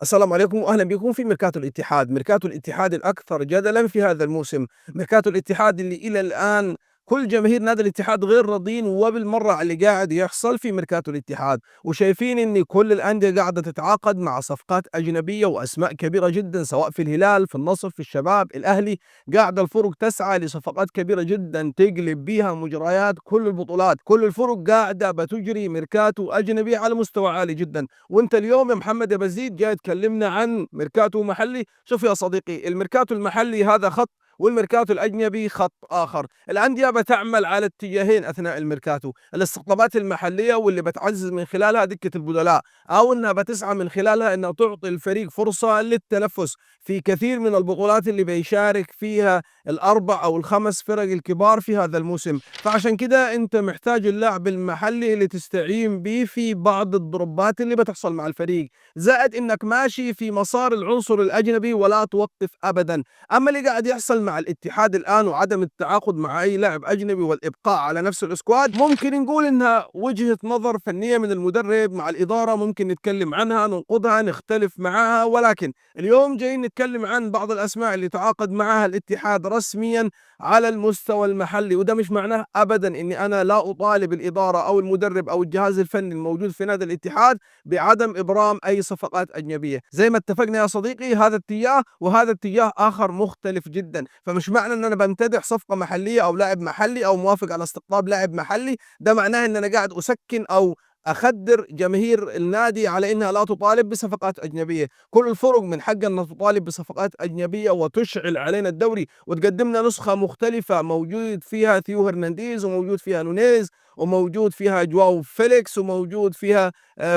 السلام عليكم واهلا بكم في ميركاتو الاتحاد، ميركاتو الاتحاد الاكثر جدلا في هذا الموسم، ميركاتو الاتحاد اللي الى الان كل جماهير نادي الاتحاد غير راضين وبالمره على اللي قاعد يحصل في ميركاتو الاتحاد، وشايفين ان كل الانديه قاعده تتعاقد مع صفقات اجنبيه واسماء كبيره جدا سواء في الهلال، في النصر، في الشباب، الاهلي، قاعده الفرق تسعى لصفقات كبيره جدا تقلب بها مجريات كل البطولات، كل الفرق قاعده بتجري ميركاتو اجنبي على مستوى عالي جدا. وانت اليوم يا محمد يا بزيد جاي تكلمنا عن ميركاتو محلي. شوف يا صديقي، الميركاتو المحلي هذا خط، والميركاتو الاجنبي خط اخر. الانديه بتعمل على اتجاهين اثناء الميركاتو: الاستقطابات المحليه واللي بتعزز من خلالها دكه البدلاء، او انها بتسعى من خلالها انها تعطي الفريق فرصه للتنفس في كثير من البطولات اللي بيشارك فيها الاربع او الخمس فرق الكبار في هذا الموسم. فعشان كده انت محتاج اللاعب المحلي اللي تستعين به في بعض الضربات اللي بتحصل مع الفريق، زائد انك ماشي في مسار العنصر الاجنبي ولا توقف ابدا. اما اللي قاعد يحصل مع الاتحاد الان وعدم التعاقد مع اي لاعب اجنبي والابقاء على نفس الاسكواد، ممكن نقول انها وجهة نظر فنية من المدرب مع الادارة، ممكن نتكلم عنها ننقدها نختلف معها، ولكن اليوم جايين نتكلم عن بعض الاسماء اللي تعاقد معها الاتحاد رسميا على المستوى المحلي. وده مش معناه ابدا اني انا لا اطالب الاداره او المدرب او الجهاز الفني الموجود في نادي الاتحاد بعدم ابرام اي صفقات اجنبيه. زي ما اتفقنا يا صديقي، هذا اتجاه وهذا اتجاه اخر مختلف جدا. فمش معنى ان انا بمتدح صفقه محليه او لاعب محلي او موافق على استقطاب لاعب محلي ده معناه ان انا قاعد اسكن او اخدر جماهير النادي على انها لا تطالب بصفقات اجنبيه. كل الفرق من حقها انها تطالب بصفقات اجنبيه وتشعل علينا الدوري وتقدم لنا نسخه مختلفه موجود فيها ثيو هرنانديز، وموجود فيها نونيز، وموجود فيها جواو فيليكس، وموجود فيها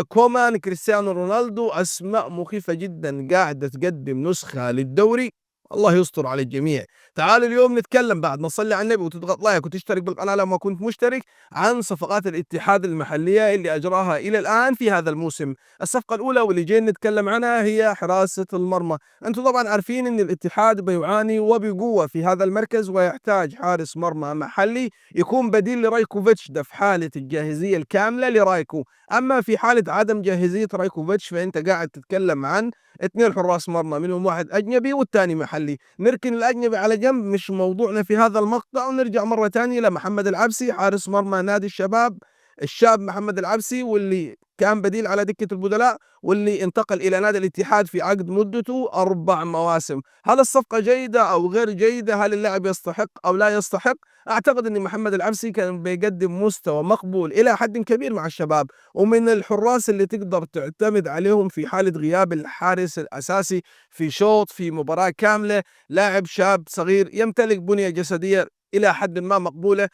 كومان، كريستيانو رونالدو. اسماء مخيفه جدا قاعده تقدم نسخه للدوري. الله يستر على الجميع. تعالوا اليوم نتكلم بعد ما تصلي على النبي وتضغط لايك وتشترك بالقناه لو ما كنت مشترك عن صفقات الاتحاد المحليه اللي اجراها الى الان في هذا الموسم. الصفقه الاولى واللي جايين نتكلم عنها هي حراسه المرمى. انتم طبعا عارفين ان الاتحاد بيعاني وبقوه في هذا المركز ويحتاج حارس مرمى محلي يكون بديل لرايكوفيتش، ده في حاله الجاهزيه الكامله لرايكو. اما في حاله عدم جاهزيه رايكوفيتش فانت قاعد تتكلم عن اثنين حراس مرمى، منهم واحد اجنبي والثاني محلي. نركن الاجنبي على جنب، مش موضوعنا في هذا المقطع، ونرجع مره ثانيه لمحمد العبسي حارس مرمى نادي الشباب، الشاب محمد العبسي، واللي كان بديل على دكة البدلاء واللي انتقل إلى نادي الاتحاد في عقد مدته 4 مواسم. هل الصفقة جيدة أو غير جيدة؟ هل اللاعب يستحق أو لا يستحق؟ أعتقد أن محمد العبسي كان بيقدم مستوى مقبول إلى حد كبير مع الشباب، ومن الحراس اللي تقدر تعتمد عليهم في حالة غياب الحارس الأساسي في شوط في مباراة كاملة. لاعب شاب صغير يمتلك بنية جسدية إلى حد ما مقبولة،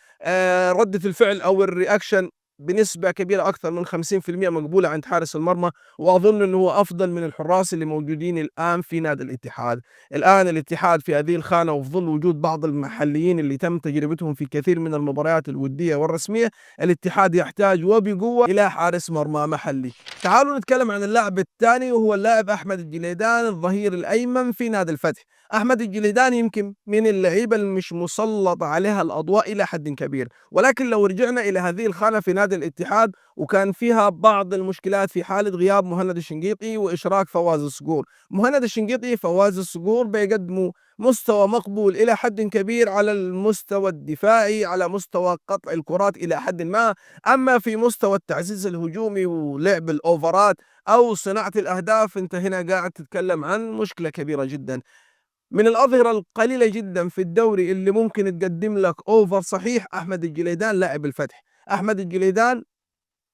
ردة الفعل أو الرياكشن بنسبة كبيرة أكثر من 50% مقبولة عند حارس المرمى، وأظن أنه هو أفضل من الحراس اللي موجودين الآن في نادي الاتحاد. الآن الاتحاد في هذه الخانة، وفي ظل وجود بعض المحليين اللي تم تجربتهم في كثير من المباريات الودية والرسمية، الاتحاد يحتاج وبقوة إلى حارس مرمى محلي. تعالوا نتكلم عن اللاعب الثاني وهو اللاعب أحمد الجليدان، الظهير الأيمن في نادي الفتح. أحمد الجليدان يمكن من اللعيبة اللي مش مسلط عليها الأضواء إلى حد كبير، ولكن لو رجعنا إلى هذه الخانة في نادي الاتحاد وكان فيها بعض المشكلات في حالة غياب مهند الشنقيطي وإشراك فواز الصقور. مهند الشنقيطي فواز الصقور بيقدموا مستوى مقبول إلى حد كبير على المستوى الدفاعي، على مستوى قطع الكرات إلى حد ما. أما في مستوى التعزيز الهجومي ولعب الأوفرات أو صناعة الأهداف، أنت هنا قاعد تتكلم عن مشكلة كبيرة جدا. من الأظهرة القليلة جدا في الدوري اللي ممكن تقدم لك أوفر صحيح أحمد الجليدان لاعب الفتح. أحمد الجليدان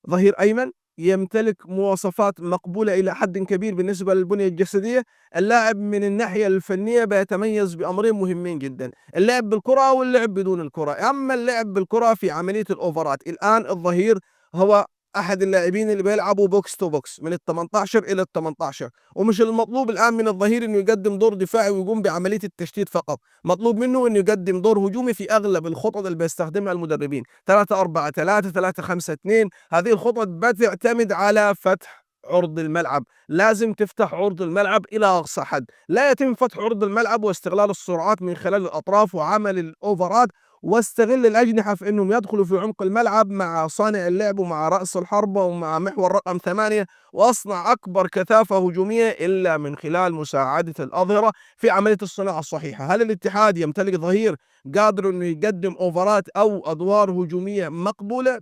ظهير أيمن يمتلك مواصفات مقبولة إلى حد كبير بالنسبة للبنية الجسدية. اللاعب من الناحية الفنية بيتميز بأمرين مهمين جدا: اللعب بالكرة واللعب بدون الكرة. أما اللعب بالكرة في عملية الأوفرات، الآن الظهير هو أحد اللاعبين اللي بيلعبوا بوكس تو بوكس من ال 18 إلى ال 18، ومش المطلوب الآن من الظهير إنه يقدم دور دفاعي ويقوم بعملية التشتيت فقط، مطلوب منه إنه يقدم دور هجومي في أغلب الخطط اللي بيستخدمها المدربين: 3-4-3، 3-5-2. هذه الخطط بتعتمد على فتح عرض الملعب، لازم تفتح عرض الملعب إلى أقصى حد. لا يتم فتح عرض الملعب واستغلال السرعات من خلال الأطراف وعمل الأوفرات واستغل الأجنحة في إنهم يدخلوا في عمق الملعب مع صانع اللعب ومع رأس الحربة ومع محور رقم 8، وأصنع أكبر كثافة هجومية إلا من خلال مساعدة الأظهرة في عملية الصناعة الصحيحة. هل الاتحاد يمتلك ظهير قادر إنه يقدم أوفرات أو أدوار هجومية مقبولة؟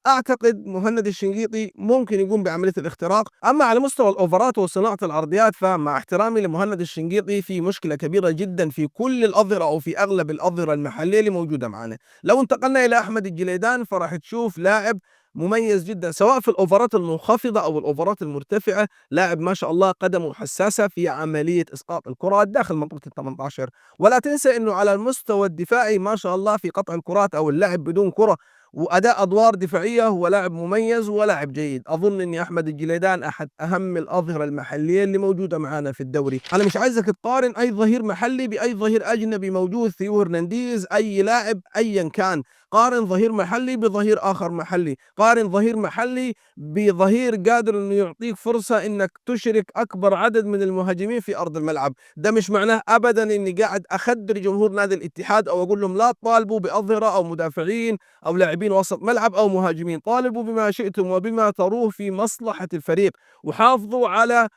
أعتقد مهند الشنقيطي ممكن يقوم بعملية الاختراق. أما على مستوى الأوفرات وصناعة العرضيات، فمع احترامي لمهند الشنقيطي في مشكلة كبيرة جدا في كل الأظهرة أو في أغلب الأظهرة المحلية اللي موجودة معنا. لو انتقلنا إلى أحمد الجليدان فراح تشوف لاعب مميز جدا سواء في الأوفرات المنخفضة أو الأوفرات المرتفعة، لاعب ما شاء الله قدمه حساسة في عملية إسقاط الكرات داخل منطقة ال 18. ولا تنسى أنه على المستوى الدفاعي ما شاء الله في قطع الكرات أو اللعب بدون كرة وأداء أدوار دفاعية، هو لاعب مميز ولاعب جيد. أظن إني أحمد الجليدان أحد أهم الأظهرة المحلية اللي موجودة معانا في الدوري. أنا مش عايزك تقارن أي ظهير محلي بأي ظهير أجنبي موجود، ثيو هرنانديز، أي لاعب أيا كان. قارن ظهير محلي بظهير آخر محلي، قارن ظهير محلي بظهير قادر إنه يعطيك فرصة إنك تشرك أكبر عدد من المهاجمين في أرض الملعب. ده مش معناه أبدا إني قاعد أخدر جمهور نادي الاتحاد أو أقول لهم لا تطالبوا بأظهرة أو مدافعين أو لاعبين وسط ملعب أو مهاجمين. طالبوا بما شئتم وبما تروه في مصلحة الفريق، وحافظوا على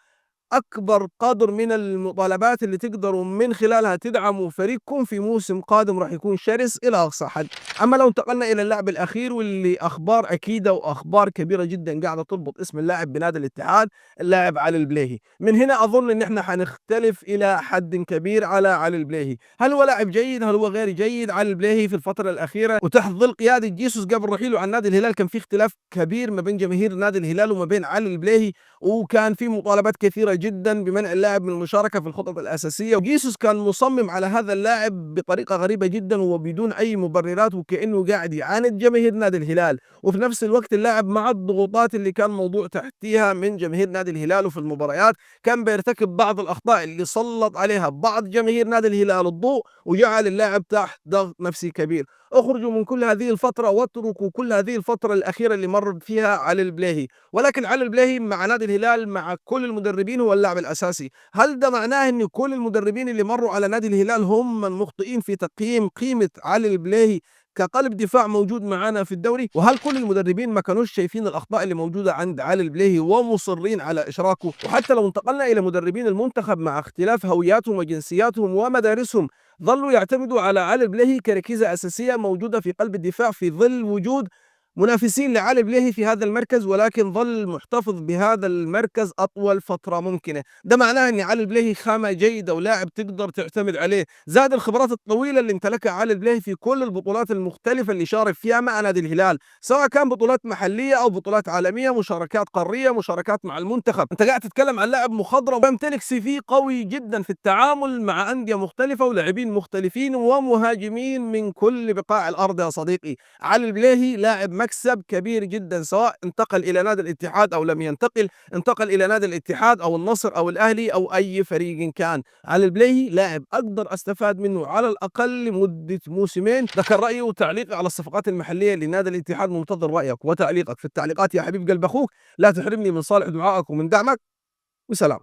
أكبر قدر من المطالبات اللي تقدروا من خلالها تدعموا فريقكم في موسم قادم راح يكون شرس إلى أقصى حد. أما لو انتقلنا إلى اللاعب الأخير واللي أخبار أكيدة وأخبار كبيرة جدا قاعدة تربط اسم اللاعب بنادي الاتحاد، اللاعب علي البليهي. من هنا أظن إن إحنا حنختلف إلى حد كبير على علي البليهي. هل هو لاعب جيد؟ هل هو غير جيد؟ علي البليهي في الفترة الأخيرة وتحت ظل قيادة جيسوس قبل رحيله عن نادي الهلال كان في اختلاف كبير ما بين جماهير نادي الهلال وما بين علي البليهي، وكان في مطالبات كثيرة جدا بمنع اللاعب من المشاركة في الخطط الأساسية، وجيسوس كان مصمم على هذا اللاعب بطريقة غريبة جدا وبدون أي مبررات وكأنه قاعد يعاند جماهير نادي الهلال. وفي نفس الوقت اللاعب مع الضغوطات اللي كان موضوع تحتيها من جماهير نادي الهلال وفي المباريات كان بيرتكب بعض الأخطاء اللي سلط عليها بعض جماهير نادي الهلال الضوء وجعل اللاعب تحت ضغط نفسي كبير. اخرجوا من كل هذه الفترة واتركوا كل هذه الفترة الأخيرة اللي مر فيها علي البليهي. ولكن علي البليهي مع نادي الهلال مع كل المدربين هو اللاعب الأساسي. هل ده معناه ان كل المدربين اللي مروا على نادي الهلال هم المخطئين في تقييم قيمة علي البليهي كقلب دفاع موجود معانا في الدوري؟ وهل كل المدربين ما كانوش شايفين الأخطاء اللي موجودة عند علي البليهي ومصرين على إشراكه؟ وحتى لو انتقلنا إلى مدربين المنتخب مع اختلاف هوياتهم وجنسياتهم ومدارسهم ظلوا يعتمدوا على علي البليهي كركيزة أساسية موجودة في قلب الدفاع في ظل وجود منافسين لعلي بليهي في هذا المركز، ولكن ظل محتفظ بهذا المركز أطول فترة ممكنة. ده معناه أن علي بليهي خامة جيدة ولاعب تقدر تعتمد عليه، زاد الخبرات الطويلة اللي امتلكها علي بليهي في كل البطولات المختلفة اللي شارك فيها مع نادي الهلال، سواء كان بطولات محلية أو بطولات عالمية، مشاركات قارية، مشاركات مع المنتخب. أنت قاعد تتكلم عن لاعب مخضرم ويمتلك سي في قوي جدا في التعامل مع أندية مختلفة ولاعبين مختلفين ومهاجمين من كل بقاع الأرض يا صديقي. علي البليهي لاعب مكسب كبير جدا سواء انتقل إلى نادي الاتحاد أو لم ينتقل، انتقل إلى نادي الاتحاد أو النصر أو الأهلي أو أي فريق كان. علي البليهي لاعب أقدر أستفاد منه على الأقل لمدة موسمين. ده كان رأيي وتعليقي على الصفقات المحلية لنادي الاتحاد. منتظر رأيك وتعليقك في التعليقات يا حبيب قلب أخوك. لا تحرمني من صالح دعائك ومن دعمك، وسلام.